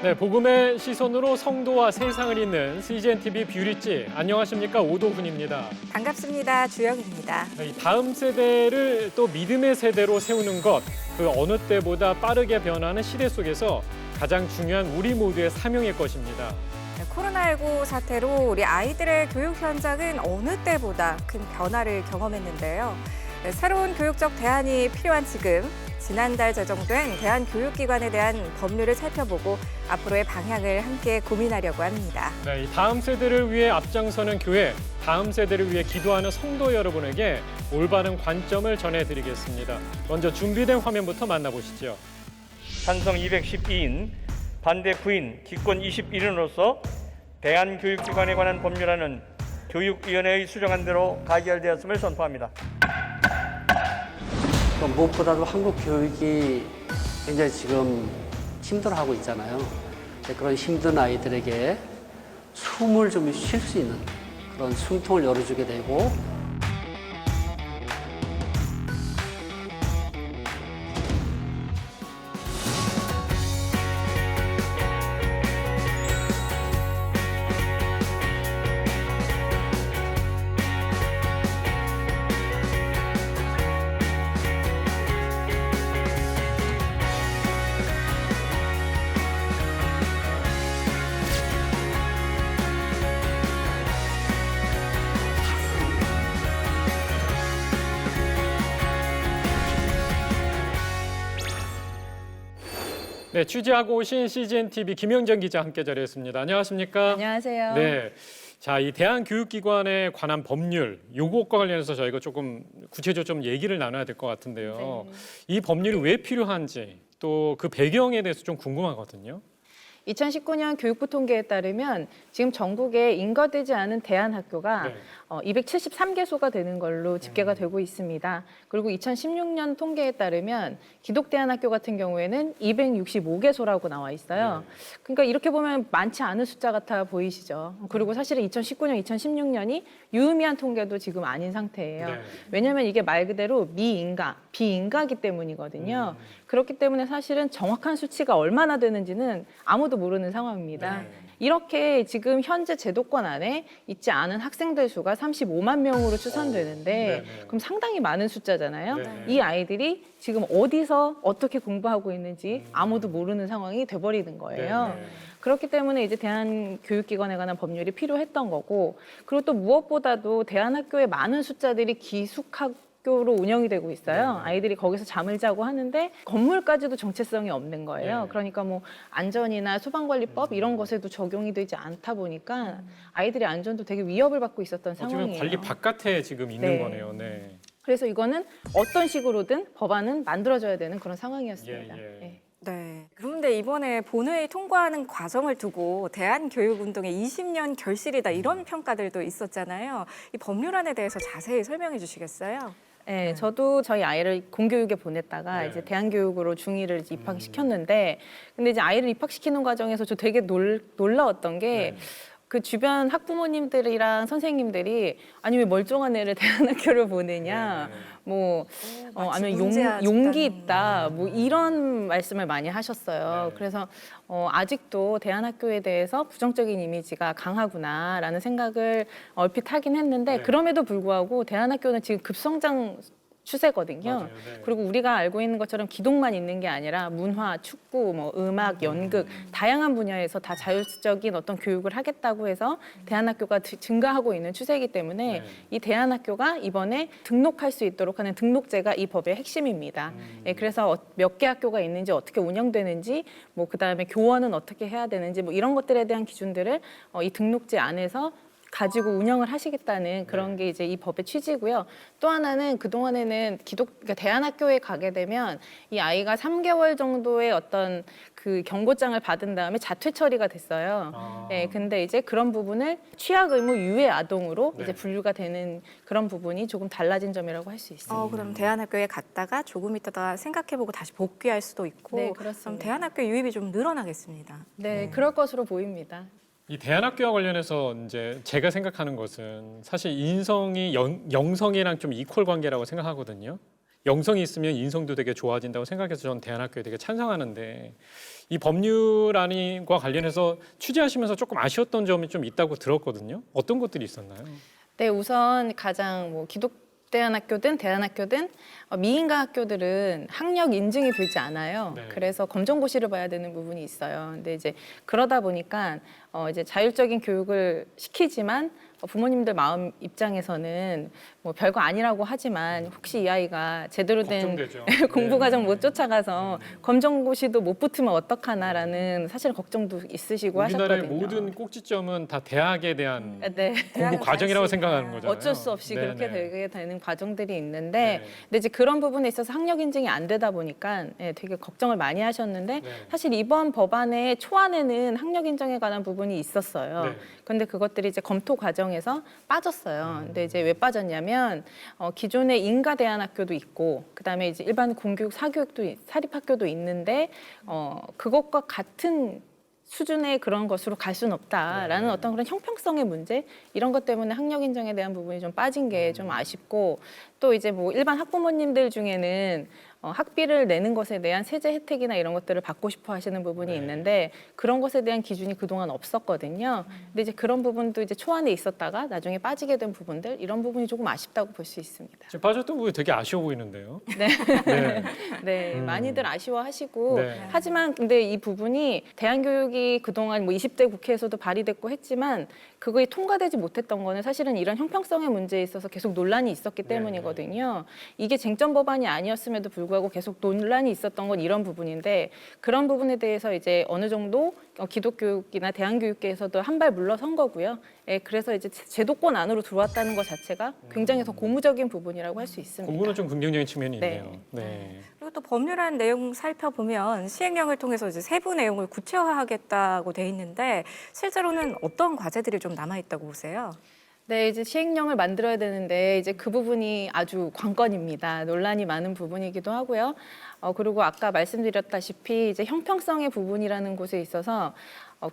네, 복음의 시선으로 성도와 세상을 잇는 CGN TV 뷰리지. 안녕하십니까, 오도훈입니다. 반갑습니다. 주영입니다. 이 다음 세대를 또 믿음의 세대로 세우는 것, 그 어느 때보다 빠르게 변하는 시대 속에서 가장 중요한 우리 모두의 사명일 것입니다. 코로나19 사태로 우리 아이들의 교육 현장은 어느 때보다 큰 변화를 경험했는데요. 새로운 교육적 대안이 필요한 지금, 지난달 제정된 대한교육기관에 대한 법률을 살펴보고 앞으로의 방향을 함께 고민하려고 합니다. 네, 이 다음 세대를 위해 앞장서는 교회, 다음 세대를 위해 기도하는 성도 여러분에게 올바른 관점을 전해드리겠습니다. 먼저 준비된 화면부터 만나보시죠. 찬성 212인, 반대 9인, 기권 21인으로서 대한교육기관에 관한 법률안은 교육위원회의 수정안대로 가결되었음을 선포합니다. 무엇보다도 한국 교육이 굉장히 지금 힘들어하고 있잖아요. 그런 힘든 아이들에게 숨을 좀 쉴 수 있는 그런 숨통을 열어주게 되고, 네, 취재하고 오신 CGN TV 김영정 기자 함께 자리했습니다. 안녕하십니까? 안녕하세요. 네. 자, 이 대한교육기관에 관한 법률, 요것과 관련해서 저희가 조금 구체적으로 좀 얘기를 나눠야 될 것 같은데요. 네. 이 법률이 왜 필요한지 또 그 배경에 대해서 좀 궁금하거든요. 2019년 교육부 통계에 따르면 지금 전국에 인가되지 않은 대안학교가 네. 273개소가 되는 걸로 집계가 되고 있습니다. 그리고 2016년 통계에 따르면 기독대안학교 같은 경우에는 265개소라고 나와 있어요. 그러니까 이렇게 보면 많지 않은 숫자 같아 보이시죠. 그리고 사실은 2019년, 2016년이 유의미한 통계도 지금 아닌 상태예요. 네. 왜냐하면 이게 말 그대로 미인가, 비인가이기 때문이거든요. 그렇기 때문에 사실은 정확한 수치가 얼마나 되는지는 아무도 모르는 상황입니다. 네. 이렇게 지금 현재 제도권 안에 있지 않은 학생들 수가 35만 명으로 추산되는데 네네. 그럼 상당히 많은 숫자잖아요. 네네. 이 아이들이 지금 어디서 어떻게 공부하고 있는지 아무도 모르는 상황이 돼버리는 거예요. 네네. 그렇기 때문에 이제 대한교육기관에 관한 법률이 필요했던 거고, 그리고 또 무엇보다도 대한학교의 많은 숫자들이 기숙학교로 운영이 되고 있어요. 아이들이 거기서 잠을 자고 하는데 건물까지도 정체성이 없는 거예요. 네. 그러니까 뭐 안전이나 소방관리법 이런 것에도 적용이 되지 않다 보니까 아이들의 안전도 되게 위협을 받고 있었던 어쩌면 상황이에요. 관리 바깥에 지금 있는 네. 거네요. 네. 그래서 이거는 어떤 식으로든 법안은 만들어져야 되는 그런 상황이었습니다. 예, 예. 네. 네. 그런데 이번에 본회의 통과하는 과정을 두고 대한교육운동의 20년 결실이다 이런 평가들도 있었잖아요. 이 법률안에 대해서 자세히 설명해 주시겠어요? 네, 저도 저희 아이를 공교육에 보냈다가 네. 이제 대한교육으로 중2를 입학시켰는데, 근데 이제 아이를 입학시키는 과정에서 저 되게 놀라웠던 게 그 주변 학부모님들이랑 선생님들이 아니 왜 멀쩡한 애를 대안학교를 보내냐, 뭐 마치 아니면 문제아 용기 집단. 있다, 뭐 이런 말씀을 많이 하셨어요. 네. 그래서 아직도 대안학교에 대해서 부정적인 이미지가 강하구나라는 생각을 얼핏 하긴 했는데, 네. 그럼에도 불구하고 대안학교는 지금 급성장 추세거든요. 맞아요. 네. 그리고 우리가 알고 있는 것처럼 기독만 있는 게 아니라 문화, 축구, 뭐 음악, 연극 다양한 분야에서 다 자율적인 어떤 교육을 하겠다고 해서 대안학교가 증가하고 있는 추세이기 때문에 네. 이 대안학교가 이번에 등록할 수 있도록 하는 등록제가 이 법의 핵심입니다. 예, 그래서 몇 개 학교가 있는지, 어떻게 운영되는지, 뭐 그다음에 교원은 어떻게 해야 되는지, 뭐 이런 것들에 대한 기준들을 이 등록제 안에서 가지고 운영을 하시겠다는 그런 게 이제 이 법의 취지고요. 또 하나는 그동안에는 그러니까 대안학교에 가게 되면 이 아이가 3개월 정도의 어떤 그 경고장을 받은 다음에 자퇴 처리가 됐어요. 아. 네, 근데 이제 그런 부분을 취약 의무 유예 아동으로 네. 이제 분류가 되는 그런 부분이 조금 달라진 점이라고 할 수 있습니다. 그럼 대안학교에 갔다가 조금 있다가 생각해보고 다시 복귀할 수도 있고, 네, 그럼 그렇습니다. 대안학교 유입이 좀 늘어나겠습니다. 네, 그럴 것으로 보입니다. 이 대안학교와 관련해서 이제 제가 생각하는 것은 사실 인성이 영성이랑 좀 이퀄 관계라고 생각하거든요. 영성이 있으면 인성도 되게 좋아진다고 생각해서 저는 대안학교에 되게 찬성하는데 이 법률안과 관련해서 취재하시면서 조금 아쉬웠던 점이 좀 있다고 들었거든요. 어떤 것들이 있었나요? 네, 우선 가장 뭐 기독대안학교든 대안학교든 미인가 학교들은 학력 인증이 되지 않아요. 네. 그래서 검정고시를 봐야 되는 부분이 있어요. 근데 이제 그러다 보니까 이제 자율적인 교육을 시키지만 부모님들 마음 입장에서는 뭐 별거 아니라고 하지만 혹시 이 아이가 제대로 된 걱정되죠. 공부 과정 네. 못 쫓아가서 검정고시도 못 붙으면 어떡하나라는 사실 걱정도 있으시고 우리나라의 하셨거든요. 모든 꼭지점은 다 대학에 대한 네. 공부 과정이라고 생각하는 거잖아요. 어쩔 수 없이 네네. 그렇게 되게 되는 과정들이 있는데 네. 근데 이제 그런 부분에 있어서 학력 인증이 안 되다 보니까 되게 걱정을 많이 하셨는데 네. 사실 이번 법안의 초안에는 학력 인정에 관한 부분이 있었어요. 네. 근데 그것들이 이제 검토 과정에서 빠졌어요. 근데 이제 왜 빠졌냐면 기존의 인가 대안학교도 있고 그다음에 이제 일반 공교육 사립학교도 있는데 그것과 같은 수준의 그런 것으로 갈 수는 없다라는 어떤 그런 형평성의 문제 이런 것 때문에 학력 인정에 대한 부분이 좀 빠진 게 좀 아쉽고 또 이제 뭐 일반 학부모님들 중에는 학비를 내는 것에 대한 세제 혜택이나 이런 것들을 받고 싶어 하시는 부분이 있는데 그런 것에 대한 기준이 그동안 없었거든요. 근데 이제 그런 부분도 이제 초안에 있었다가 나중에 빠지게 된 부분들 이런 부분이 조금 아쉽다고 볼 수 있습니다. 지금 빠졌던 부분이 되게 아쉬워 보이는데요. 네. 네. 네, 많이들 아쉬워하시고 네. 하지만 근데 이 부분이 대한교육이 그동안 뭐 20대 국회에서도 발의됐고 했지만 그거에 통과되지 못했던 거는 사실은 이런 형평성의 문제에 있어서 계속 논란이 있었기 때문이거든요. 이게 쟁점 법안이 아니었음에도 불구하고 계속 논란이 있었던 건 이런 부분인데 그런 부분에 대해서 이제 어느 정도 기독교육이나 대한교육계에서도 한 발 물러선 거고요. 예, 그래서 이제 제도권 안으로 들어왔다는 것 자체가 굉장히 더 고무적인 부분이라고 할 수 있습니다. 공부는 좀 긍정적인 측면이 네. 있네요. 네. 그리고 또 법률안 내용 살펴보면 시행령을 통해서 이제 세부 내용을 구체화하겠다고 돼 있는데 실제로는 어떤 과제들이 좀 남아 있다고 보세요? 네, 이제 시행령을 만들어야 되는데 이제 그 부분이 아주 관건입니다. 논란이 많은 부분이기도 하고요. 그리고 아까 말씀드렸다시피 이제 형평성의 부분이라는 곳에 있어서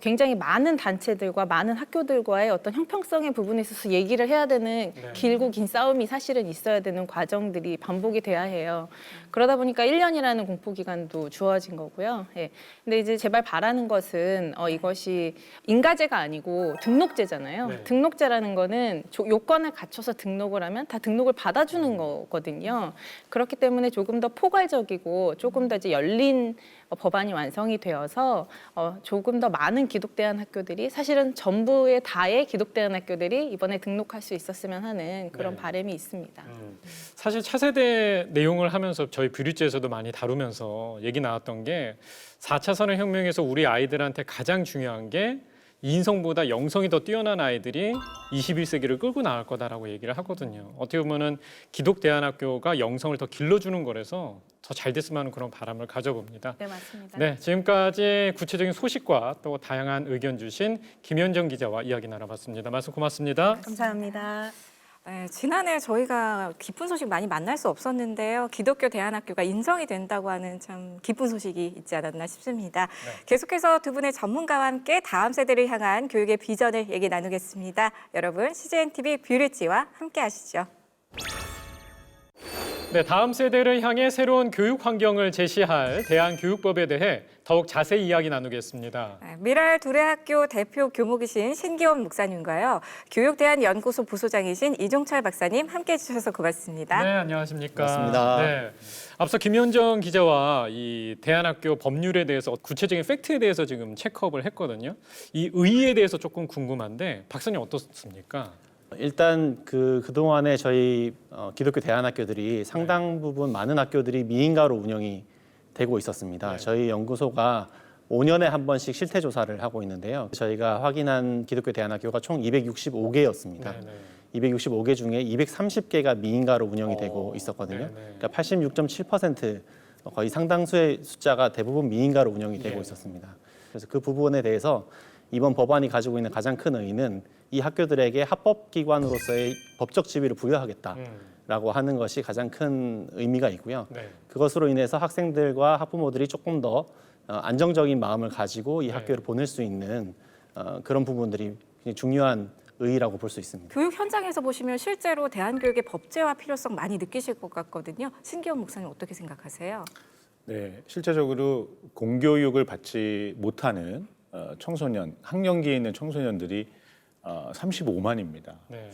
굉장히 많은 단체들과 많은 학교들과의 어떤 형평성의 부분에 있어서 얘기를 해야 되는 길고 긴 싸움이 사실은 있어야 되는 과정들이 반복이 돼야 해요. 그러다 보니까 1년이라는 공포기간도 주어진 거고요. 예. 근데 이제 제발 바라는 것은 이것이 인가제가 아니고 등록제잖아요. 네. 등록제라는 거는 요건을 갖춰서 등록을 하면 다 등록을 받아주는 거거든요. 그렇기 때문에 조금 더 포괄적이고 조금 더 이제 열린 법안이 완성이 되어서 조금 더 많은 기독대안 학교들이 사실은 전부의 다의 기독대안 학교들이 이번에 등록할 수 있었으면 하는 그런 네. 바람이 있습니다. 사실 차세대 내용을 하면서 저희 뷰리지에서도 많이 다루면서 얘기 나왔던 게 4차 산업혁명에서 우리 아이들한테 가장 중요한 게 인성보다 영성이 더 뛰어난 아이들이 21세기를 끌고 나갈 거다라고 얘기를 하거든요. 어떻게 보면은 기독대안학교가 영성을 더 길러주는 거라서 더 잘 됐으면 하는 그런 바람을 가져봅니다. 네, 맞습니다. 네, 지금까지 구체적인 소식과 또 다양한 의견 주신 김현정 기자와 이야기 나눠봤습니다. 말씀 고맙습니다. 감사합니다. 네, 지난해 저희가 기쁜 소식 많이 만날 수 없었는데요. 기독교 대안학교가 인정이 된다고 하는 참 기쁜 소식이 있지 않았나 싶습니다. 계속해서 두 분의 전문가와 함께 다음 세대를 향한 교육의 비전을 얘기 나누겠습니다. 여러분, CGN-TV 뷰리지와 함께 하시죠. 네, 다음 세대를 향해 새로운 교육 환경을 제시할 대한교육법에 대해 더욱 자세히 이야기 나누겠습니다. 미랄 두레학교 대표 교목이신 신기원 목사님과요. 교육대안연구소 부소장이신 이종철 박사님 함께해 주셔서 고맙습니다. 네, 안녕하십니까. 반갑습니다. 네, 앞서 김현정 기자와 이 대안학교 법률에 대해서 구체적인 팩트에 대해서 지금 체크업을 했거든요. 이 의의에 대해서 조금 궁금한데 박사님 어떻습니까? 일단 그동안에 저희 기독교 대안학교들이 상당 부분 많은 학교들이 미인가로 운영이 되고 있었습니다. 네. 저희 연구소가 5년에 한 번씩 실태 조사를 하고 있는데요. 저희가 확인한 기독교 대안학교가 총 265개였습니다. 네, 네. 265개 중에 230개가 미인가로 운영이 되고 있었거든요. 네. 그러니까 86.7% 거의 상당수의 숫자가 대부분 미인가로 운영이 되고 네. 있었습니다. 그래서 그 부분에 대해서 이번 법안이 가지고 있는 가장 큰 의의는 이 학교들에게 합법기관으로서의 법적 지위를 부여하겠다라고 하는 것이 가장 큰 의미가 있고요. 네. 그것으로 인해서 학생들과 학부모들이 조금 더 안정적인 마음을 가지고 이 네. 학교를 보낼 수 있는 그런 부분들이 굉장히 중요한 의의라고 볼 수 있습니다. 교육 현장에서 보시면 실제로 대안교육의 법제화 필요성 많이 느끼실 것 같거든요. 신기현 목사님 어떻게 생각하세요? 네, 실제적으로 공교육을 받지 못하는 청소년, 학령기에 있는 청소년들이 35만입니다. 네.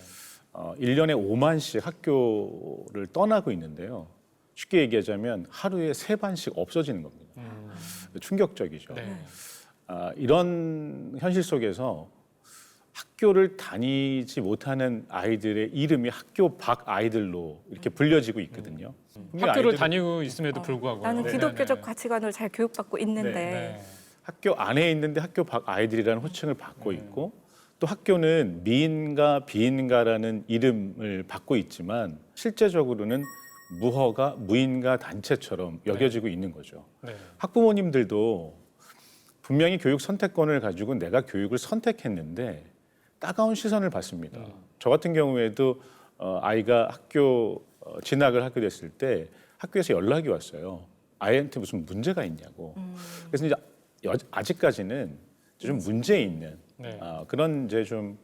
1년에 5만씩 학교를 떠나고 있는데요. 쉽게 얘기하자면 하루에 3반씩 없어지는 겁니다. 충격적이죠. 네. 이런 현실 속에서 학교를 다니지 못하는 아이들의 이름이 학교 밖 아이들로 이렇게 불려지고 있거든요. 학교를 아이들은 다니고 있음에도 불구하고 나는 기독교적 가치관을 잘 교육받고 있는데 네. 학교 안에 있는데 학교 밖 아이들이라는 호칭을 받고 있고 또 학교는 미인가 비인가라는 이름을 받고 있지만 실제적으로는 무허가 무인가 단체처럼 여겨지고 있는 거죠. 네. 학부모님들도 분명히 교육 선택권을 가지고 내가 교육을 선택했는데 따가운 시선을 받습니다. 저 같은 경우에도 아이가 학교 진학을 하게 됐을 때 학교에서 연락이 왔어요. 아이한테 무슨 문제가 있냐고. 그래서 이제 아직까지는 좀 문제 있는 네. 그런 이제 좀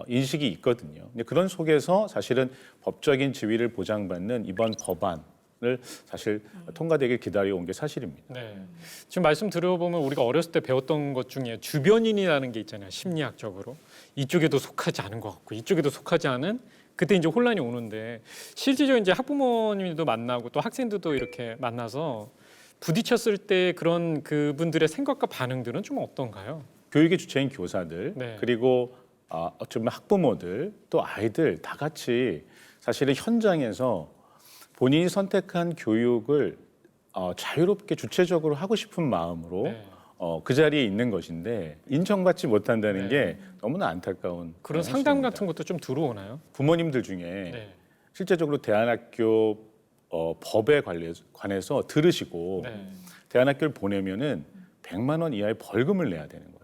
인식이 있거든요. 근데 그런 속에서 사실은 법적인 지위를 보장받는 이번 법안을 사실 통과되길 기다려온 게 사실입니다. 네. 지금 말씀 들어보면 우리가 어렸을 때 배웠던 것 중에 주변인이라는 게 있잖아요. 심리학적으로. 이쪽에도 속하지 않은 것 같고 이쪽에도 속하지 않은 그때 이제 혼란이 오는데 실질적으로 이제 학부모님도 만나고 또 학생들도 이렇게 만나서 부딪혔을 때 그런 그분들의 생각과 반응들은 좀 어떤가요? 교육의 주체인 교사들 네. 그리고 어쩌면 학부모들 또 아이들 다 같이 사실은 현장에서 본인이 선택한 교육을 자유롭게 주체적으로 하고 싶은 마음으로 네. 그 자리에 있는 것인데 인정받지 못한다는 네. 게 너무나 안타까운 그런 현실입니다. 상담 같은 것도 좀 들어오나요? 부모님들 중에 네. 실제적으로 대안학교 법에 관해서 들으시고 네. 대안학교를 보내면은 100만 원 이하의 벌금을 내야 되는 거예요.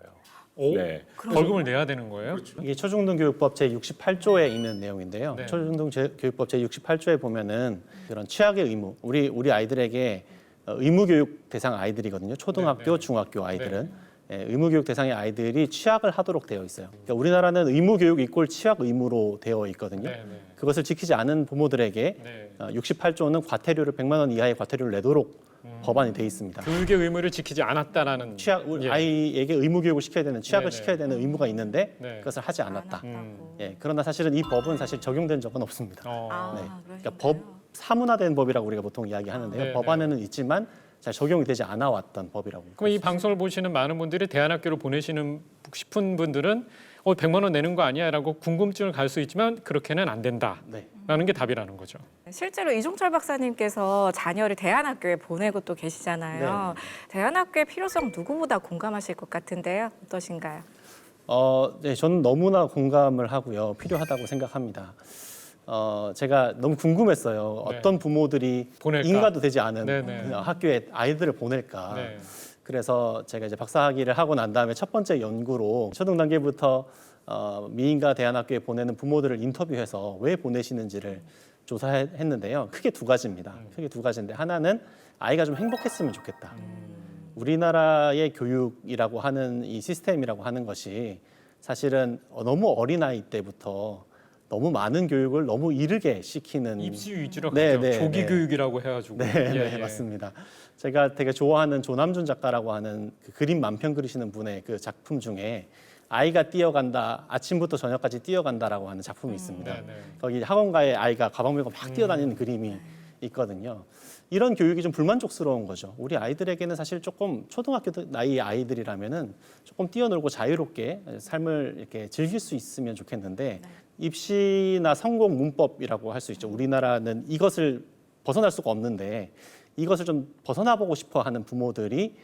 오? 네. 벌금을 내야 되는 거예요? 이게 초중등교육법 제68조에 있는 내용인데요. 네. 초중등교육법 제68조에 보면은 그런 취약의 의무, 우리 아이들에게 의무교육 대상 아이들이거든요. 초등학교, 네, 네. 중학교 아이들은 의무교육 대상의 아이들이 취약을 하도록 되어 있어요. 그러니까 우리나라는 의무교육 이꼴 취약 의무로 되어 있거든요. 네, 네. 그것을 지키지 않은 부모들에게 네. 68조는 과태료를 100만 원 이하의 과태료를 내도록 법안이 되어 있습니다. 교육의 의무를 지키지 않았다라는 예. 아이에게 의무교육을 시켜야 되는 취약을 네네. 시켜야 되는 의무가 있는데 네. 그것을 하지 않았다. 않았다고. 예, 그러나 사실은 이 법은 사실 적용된 적은 없습니다. 어. 네. 그러시구나. 그러니까 법 사문화된 법이라고 우리가 보통 이야기하는데요. 네, 법안에는 있지만 잘 적용이 되지 않아 왔던 법이라고. 그럼 이 방송을 보시는 많은 분들이 대안학교를 보내시는 싶은 분들은 100만 원 내는 거 아니야라고 궁금증을 갈 수 있지만 그렇게는 안 된다라는 네. 게 답이라는 거죠. 실제로 이종철 박사님께서 자녀를 대안학교에 보내고 또 계시잖아요. 대안학교의 필요성 누구보다 공감하실 것 같은데요. 어떠신가요? 네, 저는 너무나 공감을 하고요. 필요하다고 생각합니다. 제가 너무 궁금했어요. 네. 어떤 부모들이 보낼까? 인가도 되지 않은 네네. 학교에 아이들을 보낼까? 네. 그래서 제가 이제 박사학위를 하고 난 다음에 첫 번째 연구로 초등 단계부터 미인가 대안학교에 보내는 부모들을 인터뷰해서 왜 보내시는지를 조사했는데요. 크게 두 가지입니다. 크게 두 가지인데 하나는 아이가 좀 행복했으면 좋겠다. 우리나라의 교육이라고 하는 이 시스템이라고 하는 것이 사실은 너무 어린 아이 때부터 너무 많은 교육을 너무 이르게 시키는 입시 위주로 네, 가죠. 네, 조기 네. 교육이라고 해가지고. 네, 예, 네, 예. 맞습니다. 제가 되게 좋아하는 조남준 작가라고 하는 그 그림 만편 그리시는 분의 그 작품 중에 아이가 뛰어간다, 아침부터 저녁까지 뛰어간다라고 하는 작품이 있습니다. 네, 네. 거기 학원가에 아이가 가방 메고 막 뛰어다니는 그림이 있거든요. 이런 교육이 좀 불만족스러운 거죠. 우리 아이들에게는 사실 조금 초등학교 나이의 아이들이라면은 조금 뛰어놀고 자유롭게 삶을 이렇게 즐길 수 있으면 좋겠는데 입시나 성공 문법이라고 할 수 있죠. 우리나라는 이것을 벗어날 수가 없는데 이것을 좀 벗어나보고 싶어 하는 부모들이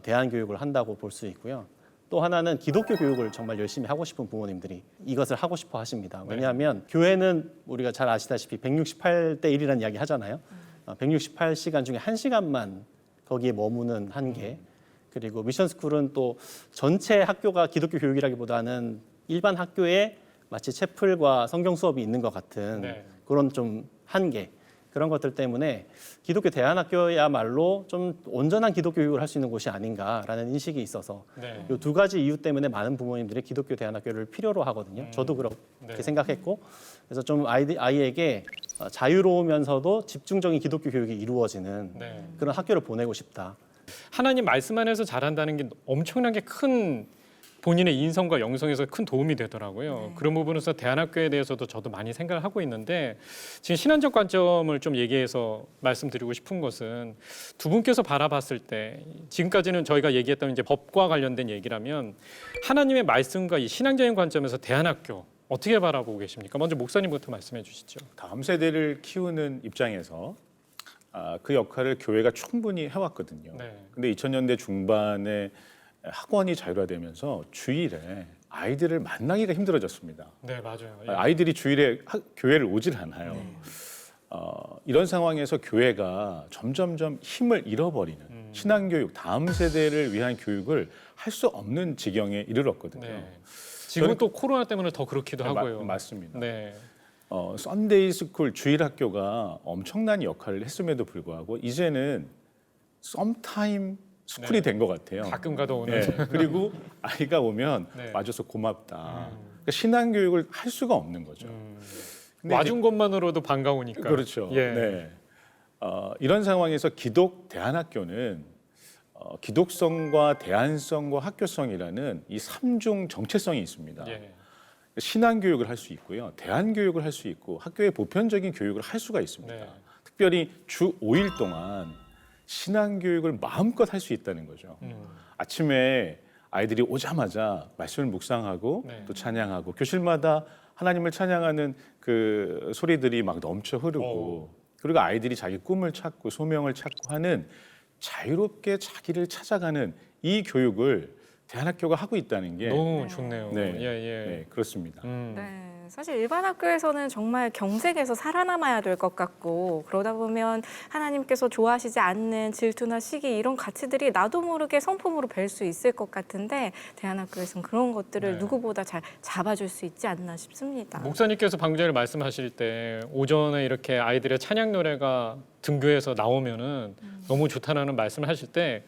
대안교육을 한다고 볼 수 있고요. 또 하나는 기독교 교육을 정말 열심히 하고 싶은 부모님들이 이것을 하고 싶어 하십니다. 왜냐하면 교회는 우리가 잘 아시다시피 168대 1이라는 이야기 하잖아요. 168시간 중에 1시간만 거기에 머무는 한계. 그리고 미션스쿨은 또 전체 학교가 기독교 교육이라기보다는 일반 학교에 마치 채플과 성경 수업이 있는 것 같은 네. 그런 좀 한계. 그런 것들 때문에 기독교 대안학교야말로 좀 온전한 기독교 교육을 할 수 있는 곳이 아닌가라는 인식이 있어서 네. 이 두 가지 이유 때문에 많은 부모님들이 기독교 대안학교를 필요로 하거든요. 저도 그렇게 네. 생각했고 그래서 좀 아이에게 자유로우면서도 집중적인 기독교 교육이 이루어지는 네. 그런 학교를 보내고 싶다. 하나님 말씀 안에서 자란다는 게 엄청나게 큰 본인의 인성과 영성에서 큰 도움이 되더라고요. 그런 부분에서 대안학교에 대해서도 저도 많이 생각을 하고 있는데 지금 신앙적 관점을 좀 얘기해서 말씀드리고 싶은 것은 두 분께서 바라봤을 때 지금까지는 저희가 얘기했던 이제 법과 관련된 얘기라면 하나님의 말씀과 이 신앙적인 관점에서 대안학교 어떻게 바라보고 계십니까? 먼저 목사님부터 말씀해 주시죠. 다음 세대를 키우는 입장에서 그 역할을 교회가 충분히 해왔거든요. 네. 근데 2000년대 중반에 학원이 자율화되면서 주일에 아이들을 만나기가 힘들어졌습니다. 네, 맞아요. 예. 아이들이 주일에 교회를 오질 않아요. 이런 상황에서 교회가 점점점 힘을 잃어버리는 신앙교육, 다음 세대를 위한 교육을 할 수 없는 지경에 이르렀거든요. 네. 지금은 또 코로나 때문에 더 그렇기도 하고요. 맞습니다. 네. 썬데이 스쿨 주일 학교가 엄청난 역할을 했음에도 불구하고 이제는 썸타임 스쿨이 네. 된 것 같아요. 가끔 가다 오는. 네. 그리고 아이가 오면 네. 와줘서 고맙다. 그러니까 신앙 교육을 할 수가 없는 거죠. 근데 와준 것만으로도 반가우니까. 그렇죠. 예. 네. 이런 상황에서 기독 대안학교는 기독성과 대안성과 학교성이라는 이 삼중 정체성이 있습니다. 예. 신앙 교육을 할 수 있고요, 대안 교육을 할 수 있고 학교의 보편적인 교육을 할 수가 있습니다. 네. 특별히 주 5일 동안 신앙 교육을 마음껏 할 수 있다는 거죠. 아침에 아이들이 오자마자 말씀을 묵상하고 네. 또 찬양하고 교실마다 하나님을 찬양하는 그 소리들이 막 넘쳐 흐르고 그리고 아이들이 자기 꿈을 찾고 소명을 찾고 하는 자유롭게 자기를 찾아가는 이 교육을 대안학교가 하고 있다는 게 너무 좋네요. 네. 예, 예. 네, 그렇습니다. 네, 사실 일반 학교에서는 정말 경색에서 살아남아야 될 것 같고 그러다 보면 하나님께서 좋아하시지 않는 질투나 시기 이런 가치들이 나도 모르게 성품으로 뵐 수 있을 것 같은데 대안학교에서는 그런 것들을 네. 누구보다 잘 잡아줄 수 있지 않나 싶습니다. 목사님께서 방금 전에 말씀하실 때 오전에 이렇게 아이들의 찬양 노래가 등교해서 나오면은 너무 좋다라는 말씀을 하실 때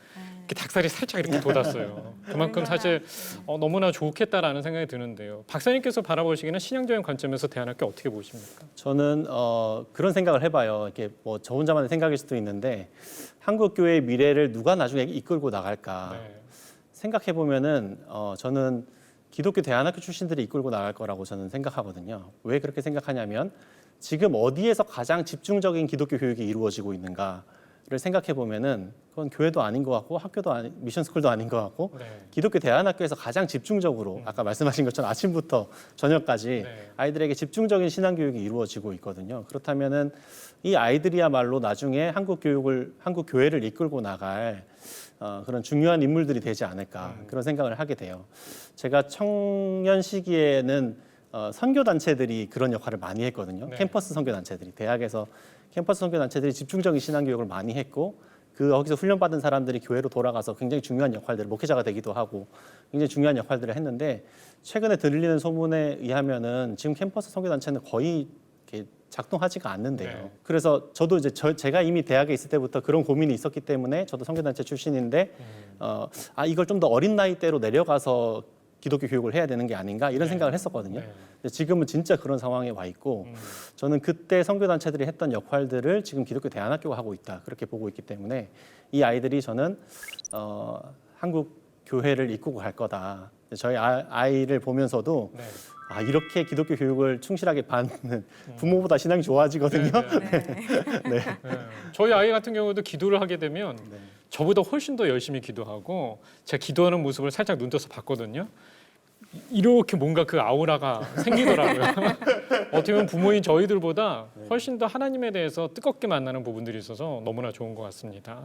이렇게 닭살이 살짝 이렇게 돋았어요. 그만큼 사실 너무나 좋겠다라는 생각이 드는데요. 박사님께서 바라보시기에는 신앙적인 관점에서 대안학교 어떻게 보십니까? 저는 그런 생각을 해봐요. 이렇게 뭐 저 혼자만의 생각일 수도 있는데 한국 교회의 미래를 누가 나중에 이끌고 나갈까 네. 생각해 보면은 저는 기독교 대안학교 출신들이 이끌고 나갈 거라고 저는 생각하거든요. 왜 그렇게 생각하냐면 지금 어디에서 가장 집중적인 기독교 교육이 이루어지고 있는가를 생각해 보면은 그건 교회도 아닌 것 같고 학교도 미션 스쿨도 아닌 것 같고 네. 기독교 대안학교에서 가장 집중적으로 아까 말씀하신 것처럼 아침부터 저녁까지 네. 아이들에게 집중적인 신앙 교육이 이루어지고 있거든요. 그렇다면은 이 아이들이야말로 나중에 한국 교회를 이끌고 나갈 그런 중요한 인물들이 되지 않을까 그런 생각을 하게 돼요. 제가 청년 시기에는 선교 단체들이 그런 역할을 많이 했거든요. 네. 캠퍼스 선교 단체들이 대학에서 캠퍼스 선교 단체들이 집중적인 신앙 교육을 많이 했고 거기서 훈련받은 사람들이 교회로 돌아가서 굉장히 중요한 역할들을 목회자가 되기도 하고 굉장히 중요한 역할들을 했는데 최근에 들리는 소문에 의하면은 지금 캠퍼스 선교 단체는 거의 이렇게 작동하지가 않는데요. 네. 그래서 저도 이제 제가 이미 대학에 있을 때부터 그런 고민이 있었기 때문에 저도 선교 단체 출신인데 이걸 좀 더 어린 나이대로 내려가서 기독교 교육을 해야 되는 게 아닌가 이런 생각을 했었거든요. 네. 근데 지금은 진짜 그런 상황에 와 있고 저는 그때 선교단체들이 했던 역할들을 지금 기독교 대안학교가 하고 있다 그렇게 보고 있기 때문에 이 아이들이 저는 한국 교회를 이끌고 갈 거다. 저희 아이를 보면서도 네. 이렇게 기독교 교육을 충실하게 받는 부모보다 신앙이 좋아지거든요. 네. 저희 아이 같은 경우도 기도를 하게 되면 저보다 훨씬 더 열심히 기도하고 제가 기도하는 모습을 살짝 눈 떠서 봤거든요. 이렇게 뭔가 그 아우라가 생기더라고요. 어떻게 보면 부모인 저희들보다 훨씬 더 하나님에 대해서 뜨겁게 만나는 부분들이 있어서 너무나 좋은 것 같습니다.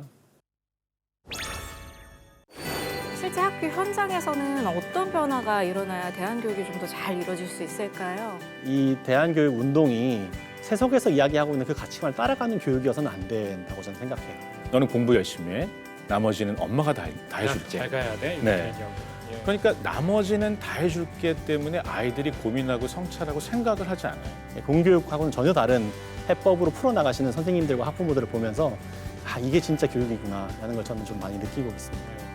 실제 학교 현장에서는 어떤 변화가 일어나야 대안교육이 좀 더 잘 이루어질 수 있을까요? 이 대안교육 운동이 세속에서 이야기하고 있는 그 가치관을 따라가는 교육이어서는 안 된다고 저는 생각해요. 너는 공부 열심히 해. 나머지는 엄마가 다 해줄게. 잘 가야 돼. 이렇게 네. 얘기하고. 예. 그러니까 나머지는 다 해줄게 때문에 아이들이 고민하고 성찰하고 생각을 하지 않아요. 공교육하고는 전혀 다른 해법으로 풀어나가시는 선생님들과 학부모들을 보면서 아, 이게 진짜 교육이구나라는 걸 저는 좀 많이 느끼고 있습니다.